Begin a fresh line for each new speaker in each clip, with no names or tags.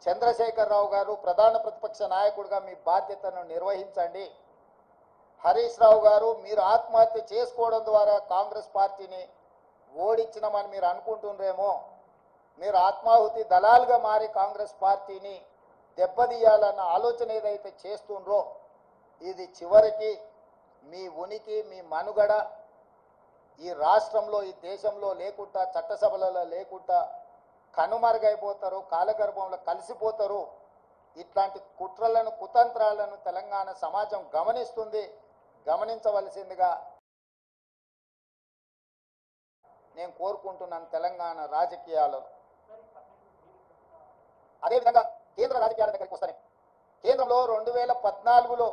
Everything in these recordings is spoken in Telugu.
చంద్రశేఖరరావు గారు ప్రధాన ప్రతిపక్ష నాయకుడిగా మీ బాధ్యతను నిర్వహించండి. హరీష్ రావు గారు మీరు ఆత్మహత్య చేసుకోవడం ద్వారా కాంగ్రెస్ పార్టీని ఓడించినామని మీరు అనుకుంటుండ్రేమో. మీరు ఆత్మాహుతి దళాలుగా మారి కాంగ్రెస్ పార్టీని దెబ్బతీయాలన్న ఆలోచన ఏదైతే చేస్తుండ్రో ఇది చివరికి మీ ఉనికి మీ మనుగడ ఈ రాష్ట్రంలో ఈ దేశంలో లేకుండా చట్టసభలలో లేకుండా కనుమరుగైపోతారు, కాలగర్భంలో కలిసిపోతారు. ఇట్లాంటి కుట్రలను కుతంత్రాలను తెలంగాణ సమాజం గమనిస్తుంది. గమనించవలసిందిగా నేను కోరుకుంటున్నాను. తెలంగాణ రాజకీయాలు అదేవిధంగా కేంద్ర రాజకీయాల దగ్గరికి వస్తాను. కేంద్రంలో 2014లో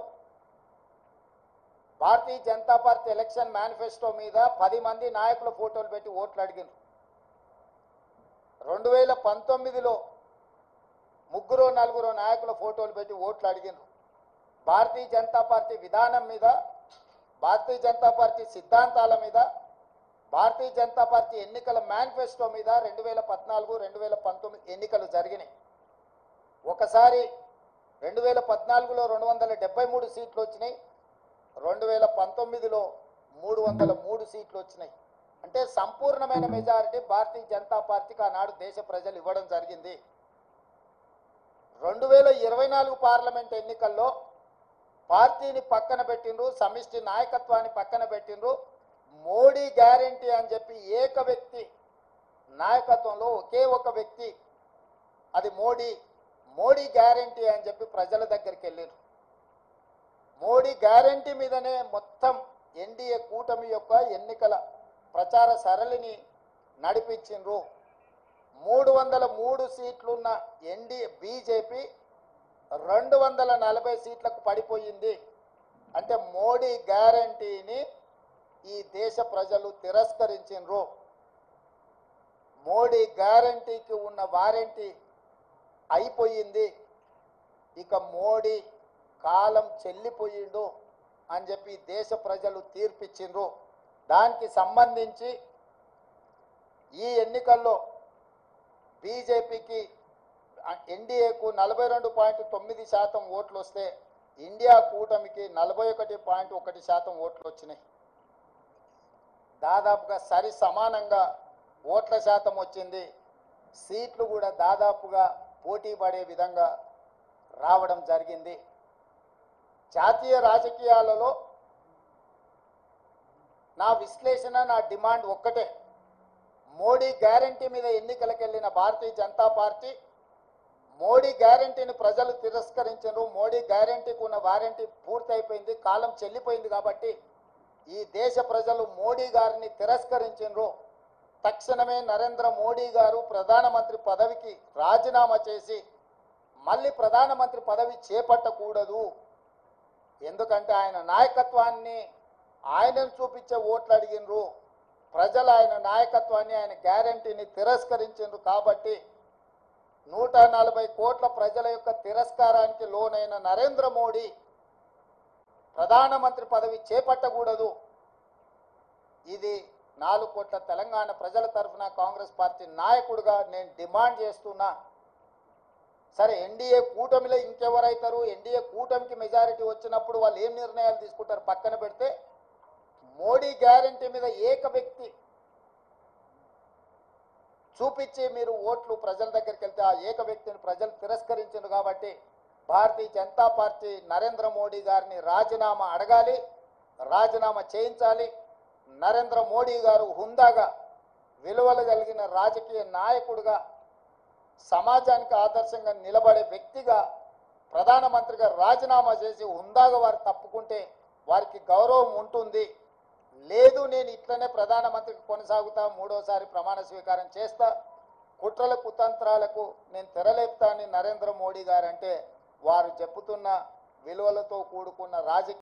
Bharatiya Janata party election manifesto మీద 10 మంది నాయకుల ఫోటోలు పెట్టి ఓట్లు అడిగారు. 2019లో 3-4 నాయకుల ఫోటోలు పెట్టి ఓట్లు అడిగారు. భారతీయ జనతా పార్టీ విధానం మీద, భారతీయ జనతా పార్టీ సిద్ధాంతాల మీద, భారతీయ జనతా పార్టీ ఎన్నికల మేనిఫెస్టో మీద 2014-2019 ఎన్నికలు జరిగినాయి. ఒకసారి 2014లో 273 సీట్లు వచ్చినాయి, 2019లో 303 సీట్లు వచ్చినాయి. అంటే సంపూర్ణమైన మెజారిటీ భారతీయ జనతా పార్టీకి ఆనాడు దేశ ప్రజలు ఇవ్వడం జరిగింది. 2024 పార్లమెంట్ ఎన్నికల్లో పార్టీని పక్కన పెట్టిండ్రు, సమిష్టి నాయకత్వాన్ని పక్కన పెట్టిండ్రు. మోడీ గ్యారెంటీ అని చెప్పి ఏక వ్యక్తి నాయకత్వంలో ఒకే ఒక వ్యక్తి, అది మోడీ గ్యారెంటీ అని చెప్పి ప్రజల దగ్గరికి వెళ్ళారు. మోడీ గ్యారెంటీ మీదనే మొత్తం ఎన్డీఏ కూటమి యొక్క ఎన్నికల ప్రచార సరళిని నడిపించిండ్రు. 303 సీట్లున్న ఎన్డీఏ బీజేపీ 240 సీట్లకు పడిపోయింది. అంటే మోడీ గ్యారెంటీని ఈ దేశ ప్రజలు తిరస్కరించిండ్రు. మోడీ గ్యారెంటీకి ఉన్న వారంటీ అయిపోయింది. ఇక మోడీ కాలం చెల్లిపోయిండు అని చెప్పి దేశ ప్రజలు తీర్పిచ్చిండ్రు. దానికి సంబంధించి ఈ ఎన్నికల్లో బీజేపీకి ఎన్డీఏకు 42.9% ఓట్లు వస్తే ఇండియా కూటమికి 41.1% ఓట్లు వచ్చినాయి. దాదాపుగా సరి సమానంగా ఓట్ల శాతం వచ్చింది. సీట్లు కూడా దాదాపుగా పోటీ పడే విధంగా రావడం జరిగింది. జాతీయ రాజకీయాలలో నా విశ్లేషణ, నా డిమాండ్ ఒక్కటే. మోడీ గ్యారెంటీ మీద ఎన్నికలకు వెళ్ళిన భారతీయ జనతా పార్టీ మోడీ గ్యారెంటీని ప్రజలు తిరస్కరించారు. మోడీ గ్యారెంటీకి ఉన్న వారంటీ పూర్తయిపోయింది, కాలం చెల్లిపోయింది. కాబట్టి ఈ దేశ ప్రజలు మోడీ గారిని తిరస్కరించారు. తక్షణమే నరేంద్ర మోడీ గారు ప్రధానమంత్రి పదవికి రాజీనామా చేసి మళ్ళీ ప్రధానమంత్రి పదవి చేపట్టకూడదు. ఎందుకంటే ఆయన నాయకత్వాన్ని ఆయనను చూపించే ఓట్లు అడిగినరు. ప్రజలు ఆయన నాయకత్వాన్ని, ఆయన గ్యారెంటీని తిరస్కరించారు. కాబట్టి 140 కోట్ల ప్రజల యొక్క తిరస్కారానికి లోనైన నరేంద్ర మోడీ ప్రధానమంత్రి పదవి చేపట్టకూడదు. ఇది 4 కోట్ల తెలంగాణ ప్రజల తరఫున కాంగ్రెస్ పార్టీ నాయకుడిగా నేను డిమాండ్ చేస్తున్నా. సరే, ఎన్డీఏ కూటమిలో ఇంకెవరైతారు? ఎన్డీఏ కూటమికి మెజారిటీ వచ్చినప్పుడు వాళ్ళు ఏం నిర్ణయాలు తీసుకుంటారు పక్కన పెడితే, మోడీ గ్యారెంటీ మీద ఏక వ్యక్తి చూపించి మీరు ఓట్లు ప్రజల దగ్గరికి వెళ్తే ఆ ఏక వ్యక్తిని ప్రజలు తిరస్కరించారు. కాబట్టి భారతీయ జనతా పార్టీ నరేంద్ర మోడీ గారిని రాజీనామా అడగాలి, రాజీనామా చేయించాలి. నరేంద్ర మోడీ గారు హుందాగా, విలువలు కలిగిన రాజకీయ నాయకుడిగా, సమాజానికి ఆదర్శంగా నిలబడే వ్యక్తిగా ప్రధానమంత్రిగా రాజీనామా చేసి హుందాగా వారు తప్పుకుంటే వారికి గౌరవం ఉంటుంది. లేదు, నేను ఇట్లనే ప్రధానమంత్రికి కొనసాగుతా, 3వసారి ప్రమాణ స్వీకారం చేస్తా, కుట్రల కుతంత్రాలకు నేను తెరలేపుతా అని నరేంద్ర మోడీ గారు అంటే వారు చెప్పుతున్న విలువలతో కూడుకున్న రాజకీయ